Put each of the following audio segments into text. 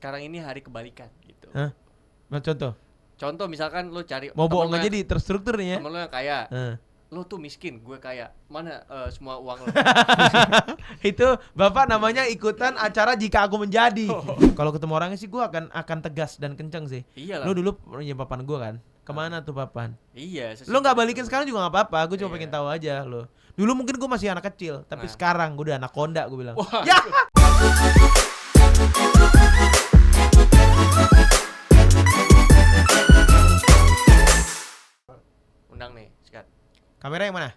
sekarang ini hari kebalikan gitu. Hah? Nah, contoh Misalkan lo cari mau bohong temen lo aja di terstruktur nih ya. temen lo yang kaya, Heeh. lo tuh miskin, gue kaya, mana semua uang lo? Itu Bapak namanya ikutan acara jika aku menjadi. Kalau ketemu orangnya sih gue akan tegas dan kenceng sih. Iyalah. Lu dulu punya papan gue kan? Kemana tuh papan? Iya. Lu nggak balikin sekarang juga nggak apa-apa. Gue cuma Iya. pengen tahu aja lo. Dulu mungkin gue masih anak kecil, tapi Nah. sekarang gue udah anaconda gue bilang. Wah, Ya. Undang nih, Skat. Kamera yang mana?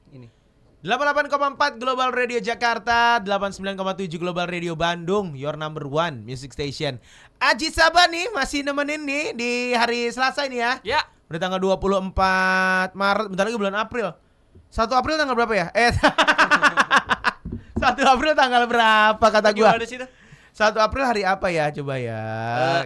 Ini. 88,4 Global Radio Jakarta, 89,7 Global Radio Bandung, your number one music station. Aji Saban nih masih nemenin nih di hari Selasa ini ya. Ya. Udah tanggal 24 Maret, bentar lagi bulan April. 1 April tanggal berapa ya? 1 April tanggal berapa kata gua? Gimana sih itu? 1 April hari apa ya? Coba ya.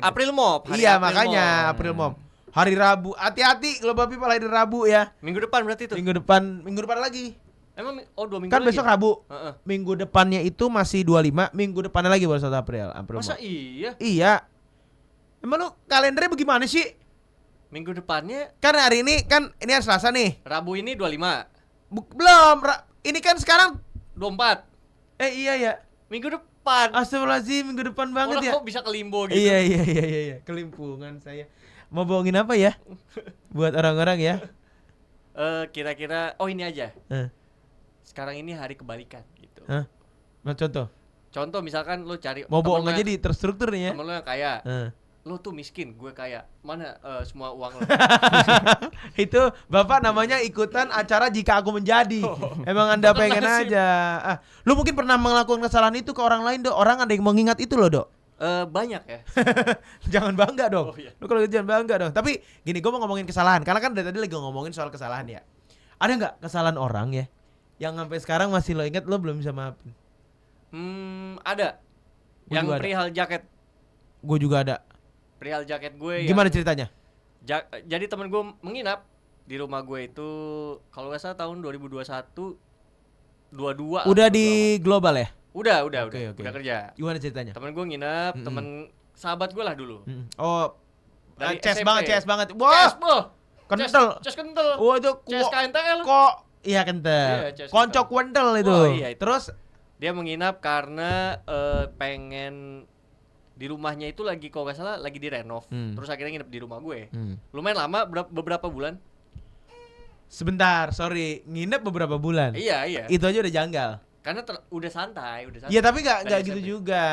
April Mop. hari Iya, April makanya Mop. April Mop. Hari Rabu. Hati-hati Global People hari Rabu ya. Minggu depan berarti itu. Minggu depan lagi. Emang 2 minggu Kan lagi. besok Rabu. Heeh. Minggu depannya itu masih 25, minggu depannya lagi baru 1 April. Masa Mop. iya? Iya. Emang lu kalendernya bagaimana sih? Minggu depannya Kan hari ini kan ini hari Selasa nih. Rabu ini 25, Belum. Ini kan sekarang 24. iya ya. Minggu depan. Astagfirullahaladzim, minggu depan banget Orang ya. kok bisa kelimbo gitu? Iya. Kelimpungan saya. Mau bohongin apa ya? Buat orang-orang ya. Kira-kira ini aja. Eh. Sekarang ini hari kebalikan gitu. Hah? Nah, contoh Misalkan lo cari mau temen bohong lo aja yang- di terstruktur nih ya. temen lo yang kaya, Heeh. lo tuh miskin, gue kaya, mana semua uang lo? Itu Bapak namanya ikutan acara jika aku menjadi. Emang Anda pengen Nasib. aja. Lu mungkin pernah melakukan kesalahan itu ke orang lain, Dok. Orang ada yang mengingat itu loh, Dok. Banyak ya. Jangan bangga dong. Oh, iya. Lu kalau gitu jangan bangga dong. Tapi gini, gue mau ngomongin kesalahan. Karena kan dari tadi lagi ngomongin soal kesalahan ya. Ada nggak kesalahan orang ya yang sampai sekarang masih lo ingat, lo belum bisa maafin? Ada. Gua Yang juga ada. perihal jaket. Gue juga ada. Perihal jaket gue Gimana ceritanya? jadi temen gue menginap di rumah gue itu kalau nggak salah tahun 2021 22 Udah di global ya? udah Oke. udah kerja. Gimana ceritanya? Temen gue nginep, temen sahabat gue lah dulu. Oh, Dari CS SMP. banget. Ces, Wah, boh. kental. Ces kental. Wah, itu Ces KNTL. kok iya kental. Iya, CS Koncok kental itu. Oh, iya, itu. Terus Dia menginap karena pengen di rumahnya itu lagi kalau nggak salah lagi direnov. Terus akhirnya nginep di rumah gue. Lumayan lama, beberapa bulan. sebentar, sorry, nginep beberapa bulan. Iya. Itu aja udah janggal. Karena udah santai. Iya, tapi nggak Dari gitu SMP. juga.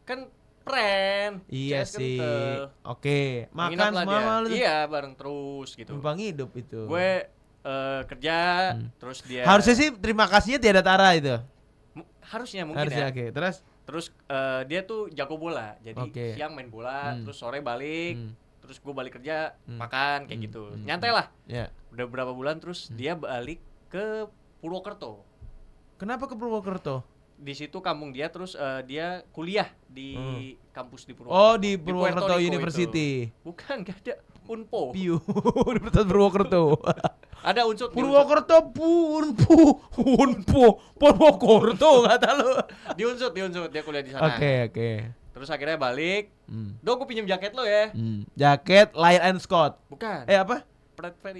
Kan friend. Iya CS sih. kental. Oke, Menginap makan lah semua dia. malu. Iya, bareng terus gitu. Numpang hidup itu. Gue kerja, terus dia Harusnya sih terima kasihnya tiada tara itu. harusnya mungkin Harusnya ya. oke. Terus Terus dia tuh jago bola. Jadi Oke. siang main bola, terus sore balik, terus gue balik kerja, makan kayak gitu. Hmm. Nyantai lah. ya. Udah berapa bulan terus dia balik ke Purwokerto. Kenapa ke Purwokerto? Di situ kampung dia, terus dia kuliah di kampus di Purwokerto. Oh, di Puerto Purwokerto Rico University. itu. Bukan, gak ada. Unpo. Piu. Universitas Purwokerto. Ada unsur Purwokerto Unpu Purwokerto kata lu. Diunsut dia kuliah di sana. Oke. Terus akhirnya balik. Dong, gue pinjem jaket lo ya. Jaket Lion and Scott. Bukan. Apa?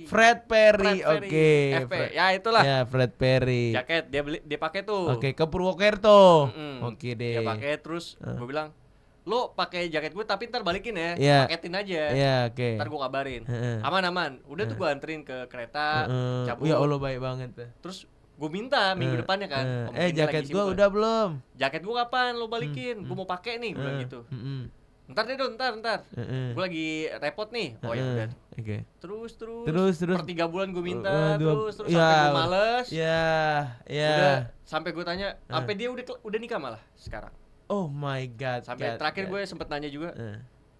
Fred Perry. Oke. FP. Ya itulah. Ya, Fred Perry. Jaket dia pakai tuh. Oke, ke Purwokerto. Mm-mm. Oke deh. Dia pakai terus gue bilang, "Lo pakai jaket gue tapi ntar balikin ya. Iya. Paketin aja." Iya, oke. Ntar gue kabarin. Heeh. Aman. Udah tuh gue anterin ke kereta, cabut. Ya Allah, baik banget tuh. Terus gue minta minggu depannya kan. Om Jimmy Jaket lagi gua sibuk udah kan. belum? Jaket gue kapan lo balikin? Gue mau pakai nih, gue bilang gitu. Ntar deh Don, ntar. Gue lagi repot nih. Oh ya udah. Oke. Terus. Terus. Per 3 bulan gue minta, terus Ya. sampai gue males. Ya. Udah sampai gue tanya, sampai dia udah nikah malah sekarang. Oh my god. Sampai terakhir gue sempet nanya juga,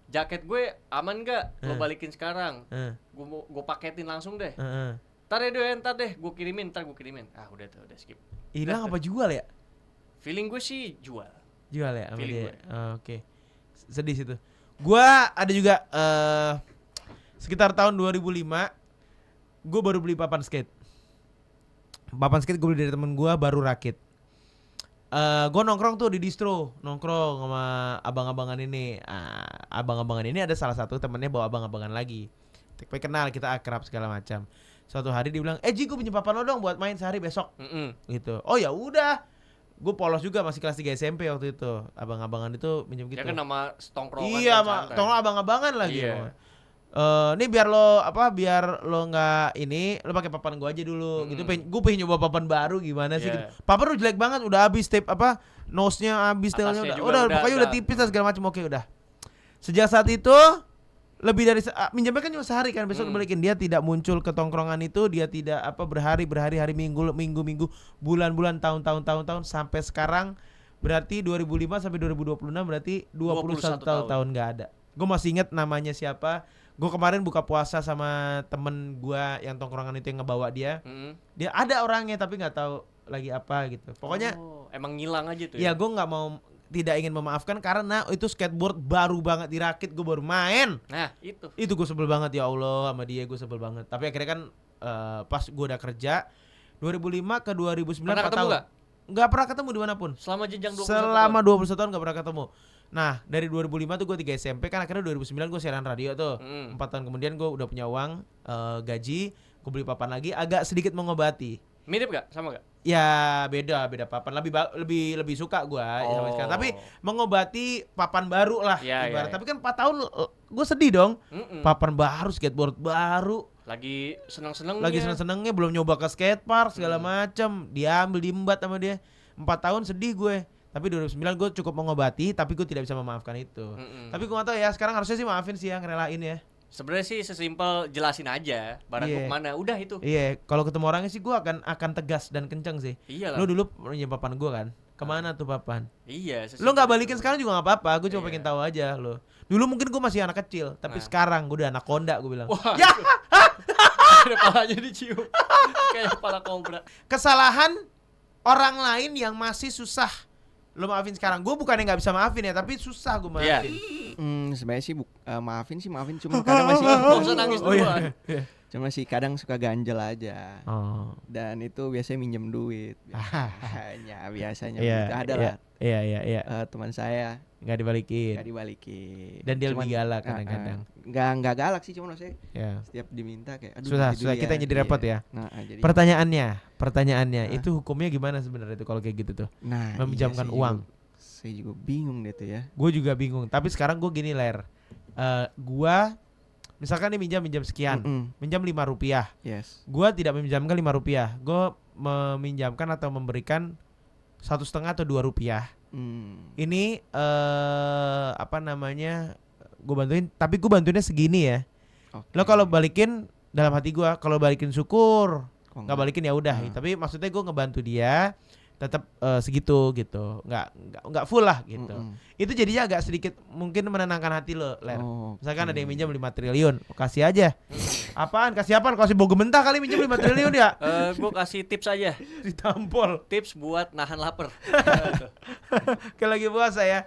jaket gue aman gak? Lo balikin sekarang. Gue paketin langsung deh. Ntar deh, gue kirimin. Ah udah skip. Hilang apa jual ya? Feeling gue sih jual. Jual ya sama Feeling dia. gue. Oke. Sedih situ. Gua ada juga sekitar tahun 2005 gue baru beli papan skate. Papan skate gue beli dari temen gue, baru rakit. Gue nongkrong tuh di distro, nongkrong sama abang-abangan ini. Abang-abangan ini ada salah satu temennya bawa abang-abangan lagi. Tapi kenal, kita akrab segala macam. Suatu hari dia bilang, Ji gue pinjem papan lo dong buat main sehari besok. Gitu. Oh ya udah. Gue polos juga masih kelas 3 SMP waktu itu. Abang-abangan itu pinjem gitu. Ya kan nama tongkrongan. Iya, tongkrong abang-abangan lagi. Iya. Ini biar lo nggak ini, lo pakai papan gue aja dulu. Gitu. Gue pengen nyoba papan baru gimana sih? Gitu. Papan udah jelek banget, udah habis tape nose-nya habis, tailnya udah pokoknya udah tipis lah segala macam. Oke udah. Sejak saat itu lebih dari minjamnya kan cuma sehari kan, besok balikin. Dia tidak muncul ke tongkrongan itu, dia tidak berhari minggu bulan tahun sampai sekarang, berarti 2005 sampai 2026 berarti 21 tahun nggak ada. Gue masih inget namanya siapa. Gue kemarin buka puasa sama temen gue yang tongkrongan itu yang ngebawa dia. Dia ada orangnya tapi nggak tahu lagi apa gitu. Pokoknya emang ngilang aja tuh. Ya gue tidak ingin memaafkan karena itu skateboard baru banget dirakit, gue baru main. Nah itu gue sebel banget, ya Allah, sama dia gue sebel banget. Tapi akhirnya kan pas gue udah kerja 2005 ke 2009 pernah ketemu gak? Nggak pernah ketemu dimanapun. Selama jenjang 21 tahun nggak pernah ketemu. Nah dari 2005 tuh gue 3 SMP kan, akhirnya 2009 gue siaran radio tuh. 4 tahun kemudian gue udah punya uang, gaji, gue beli papan lagi, agak sedikit mengobati. Mirip gak? Sama gak? Ya beda papan, lebih suka gue sama sekarang. Tapi mengobati papan baru lah ibarat. Tapi kan 4 tahun gue sedih dong. Papan baru, skateboard baru, lagi seneng-senengnya belum nyoba ke skatepark segala macam, diambil diembat sama dia. 4 tahun sedih gue. Tapi 2009 gue cukup mengobati, tapi gue tidak bisa memaafkan itu. Tapi gue gak tahu ya, sekarang harusnya sih maafin sih ya, ngerelain ya. Sebenarnya sih sesimpel jelasin aja barang gue kemana, udah itu. Iya, kalau ketemu orangnya sih gue akan tegas dan kenceng sih. Iyalah. Lu dulu punya papan gue kan, kemana tuh papan? Iya. Lu nggak balikin sekarang juga nggak apa-apa, gue cuma pengen tahu aja lo. Dulu mungkin gue masih anak kecil, tapi sekarang gue udah anaconda, gue bilang. Wah, ya. Kepalanya dicium, kayak kepala kobra. Kesalahan orang lain yang masih susah lo maafin sekarang. Gue bukannya nggak bisa maafin ya, tapi susah gue maafin. Sebenarnya sih maafin cuma kadang masih nggak usah nangis duluan. Cuma sih kadang suka ganjel aja. Dan itu biasanya minjem duit. Biasanya gitu. Ada lah. Iya. Teman saya nggak dibalikin. Dan dia lebih galak kadang-kadang. Nggak galak sih, cuma maksudnya setiap diminta kayak susah kita jadi repot ya. Jadi Pertanyaannya itu hukumnya gimana sebenarnya itu kalau kayak gitu tuh? Meminjamkan uang. Saya juga bingung deh tuh ya. Gue juga bingung. Tapi sekarang gue gini Ler. Gue misalkan nih minjam sekian, minjam 5 rupiah. Yes. Gue tidak meminjamkan 5 rupiah. Gue meminjamkan atau memberikan 1,5 atau 2 rupiah. Ini gue bantuin, tapi gue bantuinnya segini ya. Lo kalau balikin dalam hati gue, kalau balikin syukur, nggak balikin ya udah. Tapi maksudnya gue ngebantu dia tetap segitu gitu, nggak full lah gitu. Itu jadinya agak sedikit mungkin menenangkan hati lo, Ler. Misalkan ada yang minjam 5 triliun, kasih aja. Apaan? Kasih apaan? Kasih bogo mentah kali minjam 5 triliun ya? Gue kasih tips aja. Ditampol. Tips buat nahan lapar. Kayak lagi puasa ya.